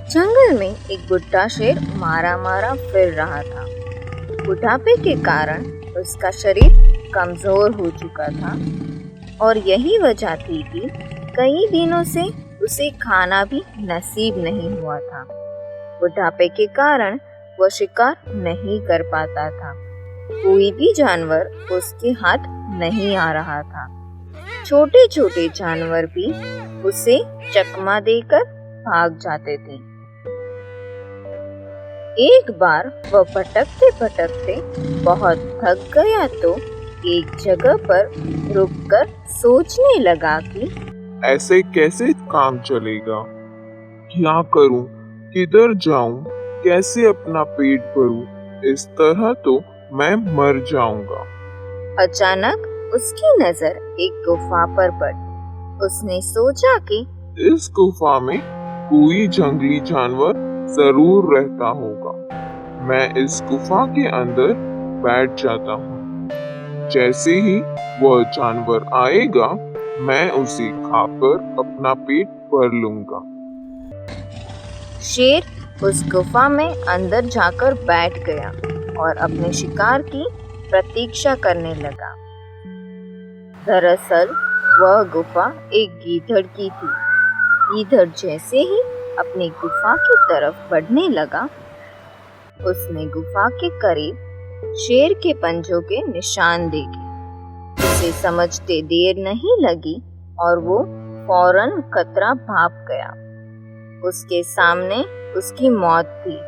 जंगल में एक बुढ़ा शेर मारा मारा फिर रहा था। बुढ़ापे के कारण उसका शरीर कमजोर हो चुका था और यही वजह थी कि कई दिनों से उसे खाना भी नसीब नहीं हुआ था। बुढ़ापे के कारण वह शिकार नहीं कर पाता था। कोई भी जानवर उसके हाथ नहीं आ रहा था। छोटे छोटे जानवर भी उसे चकमा देकर भाग जाते थे। एक बार वह भटकते भटकते बहुत थक गया तो एक जगह पर रुककर सोचने लगा कि ऐसे कैसे काम चलेगा? क्या करूं? किधर जाऊं? कैसे अपना पेट भरूं? इस तरह तो मैं मर जाऊंगा। अचानक उसकी नजर एक गुफा पर पड़ी। उसने सोचा कि इस गुफा में कोई जंगली जानवर जरूर रहता होगा। मैं इस गुफा के अंदर बैठ जाता हूँ। जैसे ही वह जानवर आएगा, मैं उसे खाकर अपना पेट भर लूंगा। शेर उस गुफा में अंदर जाकर बैठ गया और अपने शिकार की प्रतीक्षा करने लगा। दरअसल वह गुफा एक गीदड़ की थी। गीदड़ जैसे ही अपनी गुफा की तरफ बढ़ने लगा, उसने गुफा के करीब शेर के पंजों के निशान देखे। उसे समझते देर नहीं लगी और वो फौरन खतरा भाप गया। उसके सामने उसकी मौत थी,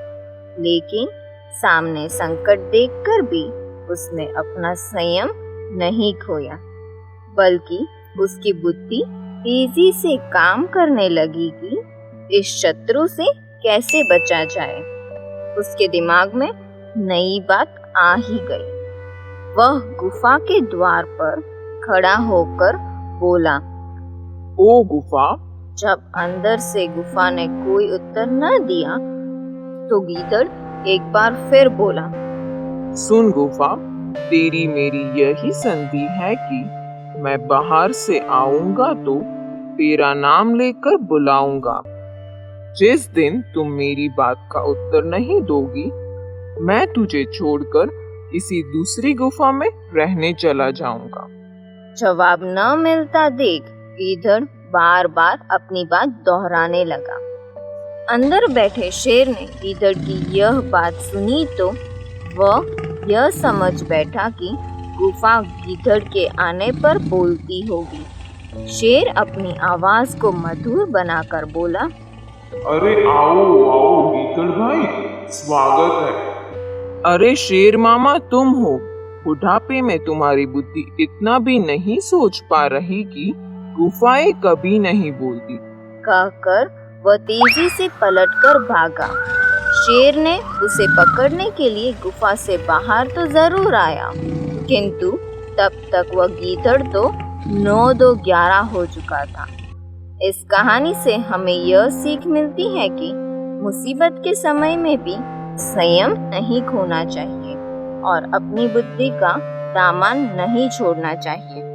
लेकिन सामने संकट देखकर भी उसने अपना संयम नहीं खोया, बल्कि उसकी बुद्धि तेजी से काम करने लगी कि इस शत्रु से कैसे बचा जाए। उसके दिमाग में नई बात आ ही गई। वह गुफा के द्वार पर खड़ा होकर बोला। ओ गुफा! जब अंदर से गुफा ने कोई उत्तर न दिया तो गीदड़ एक बार फिर बोला। सुन गुफा, तेरी मेरी यही संधि है कि मैं बाहर से आऊंगा तो तेरा नाम लेकर बुलाऊंगा। जिस दिन तुम मेरी बात का उत्तर नहीं दोगी, मैं तुझे छोड़कर किसी दूसरी गुफा में रहने चला जाऊंगा। जवाब न मिलता देख गीदड़ बार बार अपनी बात दोहराने लगा। अंदर बैठे शेर ने गीदड़ की यह बात सुनी तो वह यह समझ बैठा कि गुफा गीदड़ के आने पर बोलती होगी। शेर अपनी आवाज को मधुर बनाकर बोला। अरे आओ आओ गीदड़ भाई, स्वागत है। अरे शेर मामा, तुम हो? बुढ़ापे में तुम्हारी बुद्धि इतना भी नहीं सोच पा रही कि गुफाएं कभी नहीं बोलती। कहकर वह तेजी से पलटकर भागा। शेर ने उसे पकड़ने के लिए गुफा से बाहर तो जरूर आया, किंतु तब तक वह गीदड़ तो 9-2-11 हो चुका था। इस कहानी से हमें यह सीख मिलती है कि मुसीबत के समय में भी संयम नहीं खोना चाहिए और अपनी बुद्धि का दामन नहीं छोड़ना चाहिए।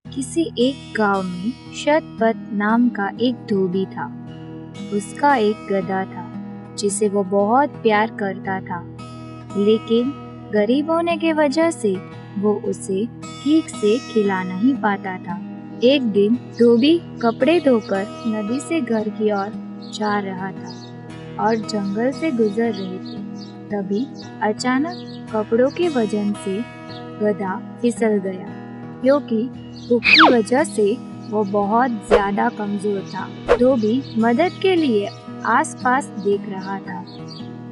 किसी एक गांव में शतपथ नाम का एक धोबी था। उसका एक गधा था जिसे वो बहुत प्यार करता था, लेकिन गरीब होने की वजह से वो उसे ठीक से खिला नहीं पाता था। एक दिन धोबी कपड़े धोकर नदी से घर की ओर जा रहा था और जंगल से गुजर रहे थे। तभी अचानक कपड़ों के वजन से गधा फिसल गया, क्योंकि भूख की वजह से वो बहुत ज्यादा कमजोर था। धोबी मदद के लिए आसपास देख रहा था।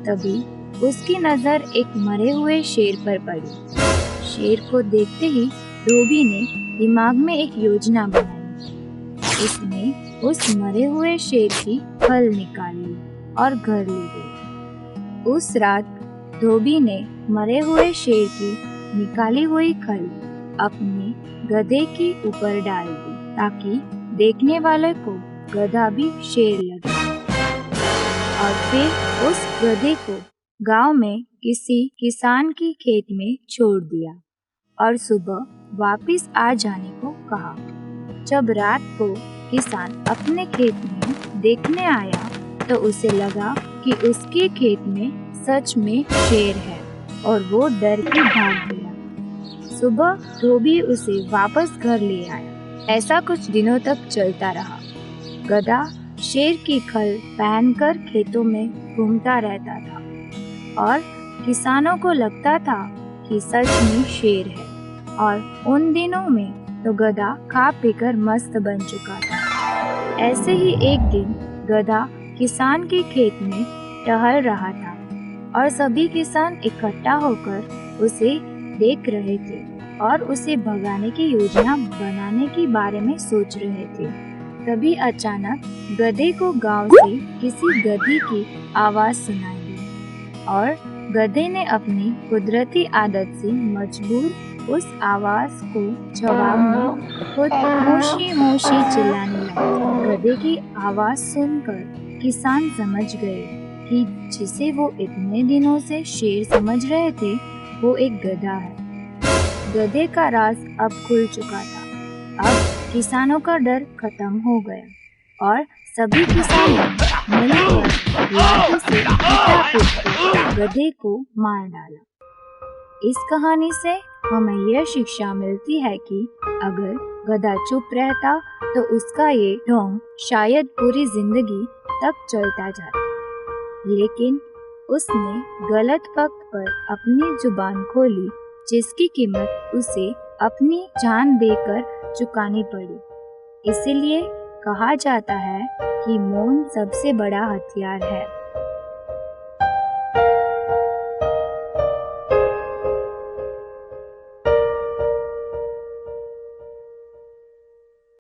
तभी उसकी नजर एक मरे हुए शेर पर पड़ी। शेर को देखते ही धोबी ने दिमाग में एक योजना बनाई। उसने उस मरे हुए शेर की खल निकाल ली और घर ले गई। उस रात धोबी ने मरे हुए शेर की निकाली हुई खल अपने गधे के ऊपर डाल दी ताकि देखने वाले को गधा भी शेर लगे। और फिर उस गधे को गांव में किसी किसान के खेत में छोड़ दिया और सुबह वापस आ जाने को कहा। जब रात को किसान अपने खेत में देखने आया तो उसे लगा कि उसके खेत में सच में शेर है और वो डर के भाग गया। सुबह धोबी उसे वापस घर ले आया। ऐसा कुछ दिनों तक चलता रहा। गधा शेर की खल पहनकर खेतों में घूमता रहता था और किसानों को लगता था कि सच में शेर है। और उन दिनों में तो गधा खा पीकर मस्त बन चुका था। ऐसे ही एक दिन गधा किसान के खेत में टहल रहा था और सभी किसान इकट्ठा होकर उसे देख रहे थे और उसे भगाने की योजना बनाने के बारे में सोच रहे थे। तभी अचानक गधे को गांव से किसी गधी की आवाज सुनाई दी और गधे ने अपनी कुदरती आदत से मजबूर उस आवाज को जवाब में खुद होशी होशी चिल्लाने लगा। गधे की आवाज सुनकर किसान समझ गए कि जिसे वो इतने दिनों से शेर समझ रहे थे वो एक गधा है। गधे का राज अब खुल चुका था। अब किसानों का डर खत्म हो गया और सभी किसान मिलकर लाठी से पीट-पीट गधे को मार डाला। इस कहानी से हमें यह शिक्षा मिलती है कि अगर गधा चुप रहता तो उसका ये ढोंग शायद पूरी जिंदगी तक चलता जाता, लेकिन उसने गलत वक्त पर अपनी जुबान खोली जिसकी कीमत उसे अपनी जान देकर चुकानी पड़ी। इसीलिए कहा जाता है कि मौन सबसे बड़ा हथियार है।